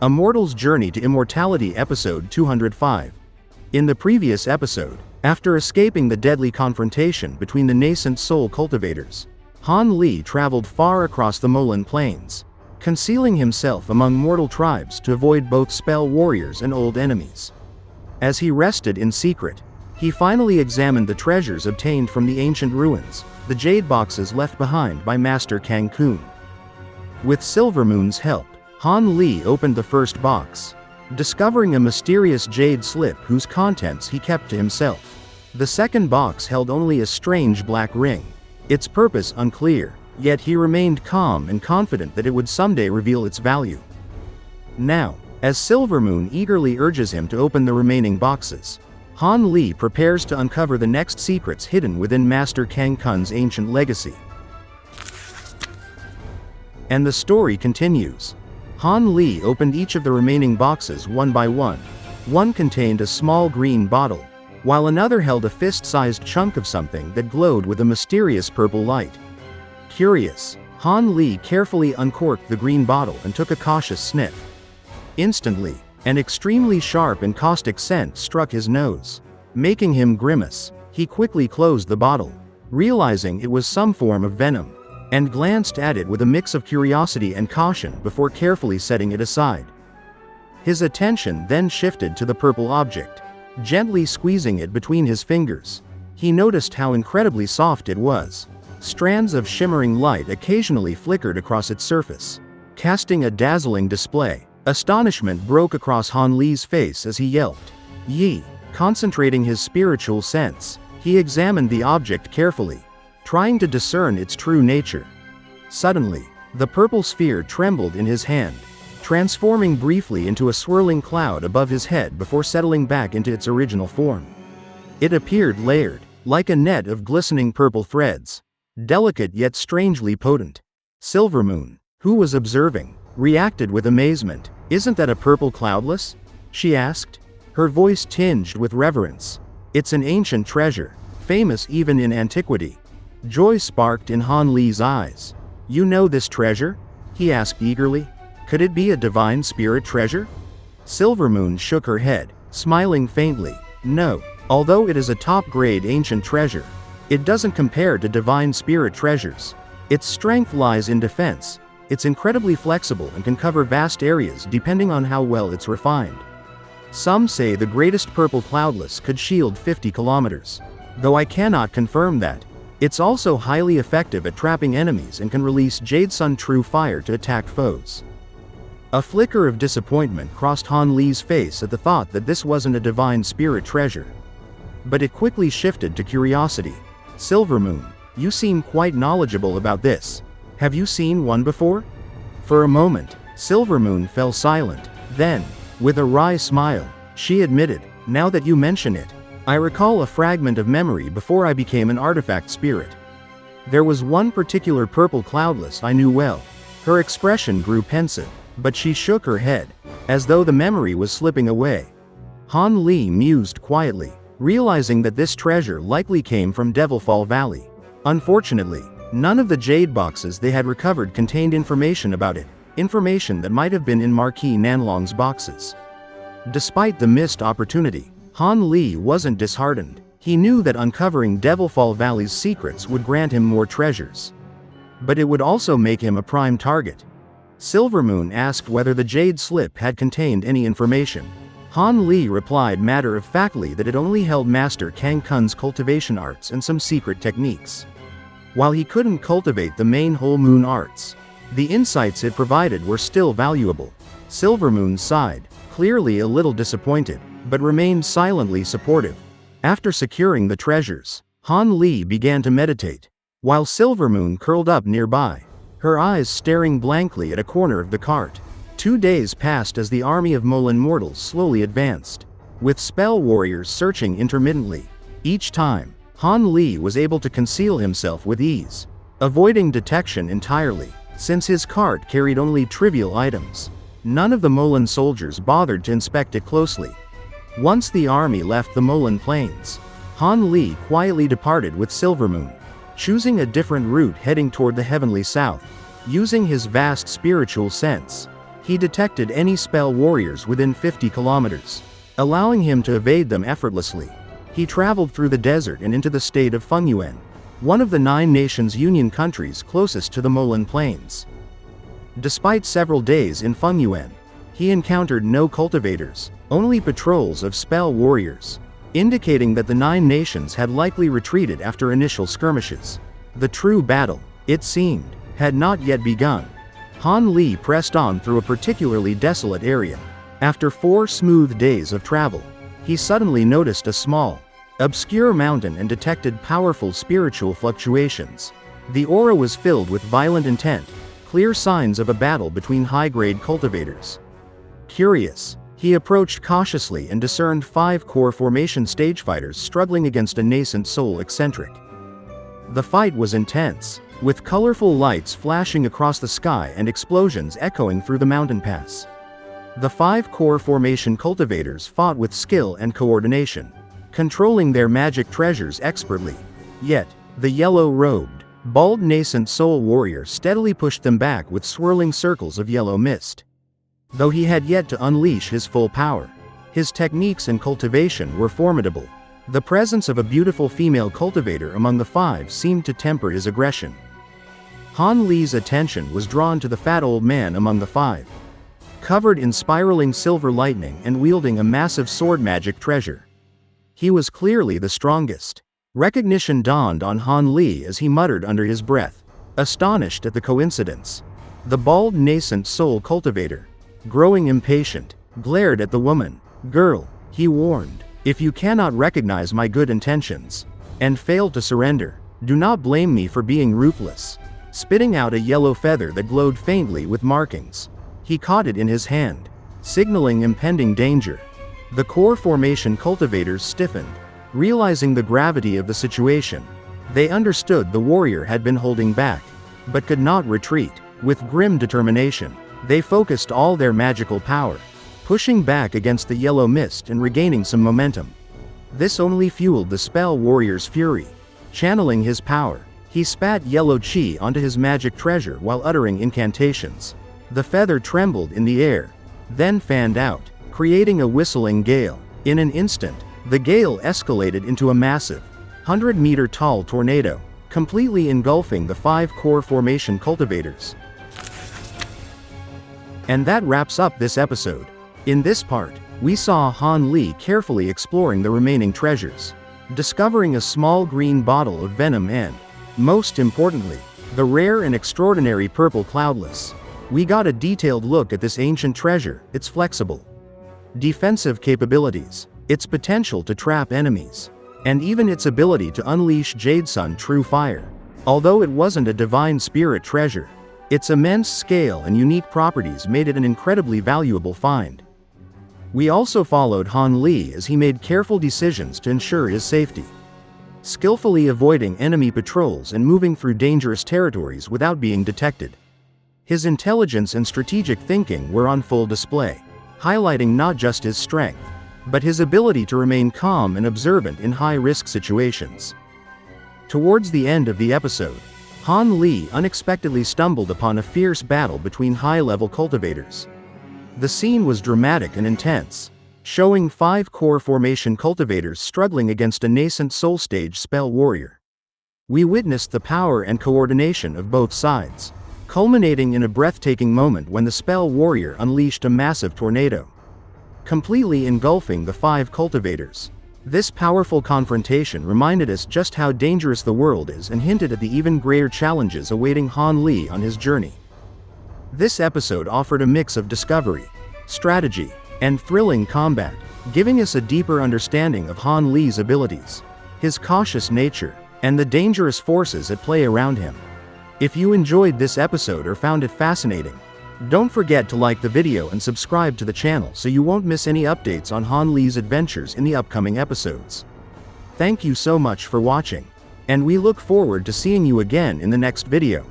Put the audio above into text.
A Mortal's Journey to Immortality Episode 205. In the previous episode, after escaping the deadly confrontation between the Nascent Soul cultivators, Han Li traveled far across the Moulan Plains, concealing himself among mortal tribes to avoid both spell warriors and old enemies. As he rested in secret, he finally examined the treasures obtained from the ancient ruins, the jade boxes left behind by Master Cang Kun. With Silvermoon's help, Han Li opened the first box, discovering a mysterious jade slip whose contents he kept to himself. The second box held only a strange black ring, its purpose unclear, yet he remained calm and confident that it would someday reveal its value. Now, as Silvermoon eagerly urges him to open the remaining boxes, Han Li prepares to uncover the next secrets hidden within Master Cang Kun's ancient legacy. And the story continues. Han Li opened each of the remaining boxes one by one. One contained a small green bottle, while another held a fist-sized chunk of something that glowed with a mysterious purple light. Curious, Han Li carefully uncorked the green bottle and took a cautious sniff. Instantly, an extremely sharp and caustic scent struck his nose, making him grimace. He quickly closed the bottle, realizing it was some form of venom, and glanced at it with a mix of curiosity and caution before carefully setting it aside. His attention then shifted to the purple object. Gently squeezing it between his fingers, he noticed how incredibly soft it was. Strands of shimmering light occasionally flickered across its surface, casting a dazzling display. Astonishment broke across Han Li's face as he yelped, "Yi!" Concentrating his spiritual sense, he examined the object carefully, trying to discern its true nature. Suddenly, the purple sphere trembled in his hand, transforming briefly into a swirling cloud above his head before settling back into its original form. It appeared layered, like a net of glistening purple threads, delicate yet strangely potent. Silvermoon, who was observing, reacted with amazement. "Isn't that a purple cloudless?" she asked, her voice tinged with reverence. "It's an ancient treasure, famous even in antiquity." Joy sparked in Han Li's eyes. "You know this treasure?" he asked eagerly. "Could it be a divine spirit treasure?" Silvermoon shook her head, smiling faintly. "No, although it is a top-grade ancient treasure, it doesn't compare to divine spirit treasures. Its strength lies in defense. It's incredibly flexible and can cover vast areas depending on how well it's refined. Some say the greatest purple cloudless could shield 50 kilometers, though I cannot confirm that. It's also highly effective at trapping enemies and can release Jade Sun True Fire to attack foes." A flicker of disappointment crossed Han Li's face at the thought that this wasn't a divine spirit treasure. But it quickly shifted to curiosity. "Silvermoon, you seem quite knowledgeable about this. Have you seen one before?" For a moment, Silvermoon fell silent. Then, with a wry smile, she admitted, "Now that you mention it, I recall a fragment of memory before I became an artifact spirit. There was one particular purple cloudless I knew well." Her expression grew pensive, but she shook her head, as though the memory was slipping away. Han Li mused quietly, realizing that this treasure likely came from Devilfall Valley. Unfortunately, none of the jade boxes they had recovered contained information about it, information that might have been in Marquis Nanlong's boxes. Despite the missed opportunity, Han Li wasn't disheartened. He knew that uncovering Devilfall Valley's secrets would grant him more treasures. But it would also make him a prime target. Silvermoon asked whether the jade slip had contained any information. Han Li replied matter-of-factly that it only held Master Cang Kun's cultivation arts and some secret techniques. While he couldn't cultivate the main whole moon arts, the insights it provided were still valuable. Silvermoon sighed, clearly a little disappointed, but remained silently supportive. After securing the treasures, Han Li began to meditate, while Silvermoon curled up nearby, her eyes staring blankly at a corner of the cart. 2 days passed as the army of Moulan mortals slowly advanced, with spell warriors searching intermittently. Each time, Han Li was able to conceal himself with ease, avoiding detection entirely. Since his cart carried only trivial items, none of the Moulan soldiers bothered to inspect it closely. Once the army left the Moulan Plains, Han Li quietly departed with Silvermoon, choosing a different route heading toward the heavenly south. Using his vast spiritual sense, He detected any spell warriors within 50 kilometers, allowing him to evade them effortlessly. He traveled through the desert and into the state of Fengyuan, one of the 9 nations union countries closest to the Moulan Plains. Despite several days in Fengyuan, he encountered no cultivators, only patrols of spell warriors, indicating that the 9 nations had likely retreated after initial skirmishes. The true battle, it seemed, had not yet begun. Han Li pressed on through a particularly desolate area. After 4 smooth days of travel, he suddenly noticed a small, obscure mountain and detected powerful spiritual fluctuations. The aura was filled with violent intent, clear signs of a battle between high-grade cultivators. Curious, he approached cautiously and discerned 5 core formation stage fighters struggling against a Nascent Soul eccentric. The fight was intense, with colorful lights flashing across the sky and explosions echoing through the mountain pass. The 5 core formation cultivators fought with skill and coordination, controlling their magic treasures expertly. Yet, the yellow-robed, bald Nascent Soul warrior steadily pushed them back with swirling circles of yellow mist. Though he had yet to unleash his full power, his techniques and cultivation were formidable. The presence of a beautiful female cultivator among the 5 seemed to temper his aggression. Han Li's attention was drawn to the fat old man among the 5. Covered in spiraling silver lightning and wielding a massive sword magic treasure. He was clearly the strongest. Recognition dawned on Han Li as he muttered under his breath, astonished at the coincidence. The bald Nascent Soul cultivator, growing impatient, glared at the woman. "Girl," he warned, "if you cannot recognize my good intentions, and fail to surrender, do not blame me for being ruthless." Spitting out a yellow feather that glowed faintly with markings, he caught it in his hand, signaling impending danger. The core formation cultivators stiffened, realizing the gravity of the situation. They understood the warrior had been holding back, but could not retreat. With grim determination, they focused all their magical power, pushing back against the yellow mist and regaining some momentum. This only fueled the spell warrior's fury. Channeling his power, he spat yellow chi onto his magic treasure while uttering incantations. The feather trembled in the air, then fanned out, creating a whistling gale. In an instant, the gale escalated into a massive, 100-meter-tall tornado, completely engulfing the 5 core formation cultivators. And that wraps up this episode. In this part, we saw Han Li carefully exploring the remaining treasures, discovering a small green bottle of venom and, most importantly, the rare and extraordinary purple cloudless. We got a detailed look at this ancient treasure, its flexible, defensive capabilities, its potential to trap enemies, and even its ability to unleash Jade Sun true fire. Although it wasn't a divine spirit treasure, its immense scale and unique properties made it an incredibly valuable find. We also followed Han Li as he made careful decisions to ensure his safety, skillfully avoiding enemy patrols and moving through dangerous territories without being detected. His intelligence and strategic thinking were on full display, highlighting not just his strength, but his ability to remain calm and observant in high-risk situations. Towards the end of the episode, Han Li unexpectedly stumbled upon a fierce battle between high-level cultivators. The scene was dramatic and intense, showing 5 core formation cultivators struggling against a Nascent Soul stage spell warrior. We witnessed the power and coordination of both sides, culminating in a breathtaking moment when the spell warrior unleashed a massive tornado, completely engulfing the 5 cultivators. This powerful confrontation reminded us just how dangerous the world is and hinted at the even greater challenges awaiting Han Li on his journey. This episode offered a mix of discovery, strategy, and thrilling combat, giving us a deeper understanding of Han Li's abilities, his cautious nature, and the dangerous forces at play around him. If you enjoyed this episode or found it fascinating, don't forget to like the video and subscribe to the channel so you won't miss any updates on Han Li's adventures in the upcoming episodes. Thank you so much for watching, and we look forward to seeing you again in the next video.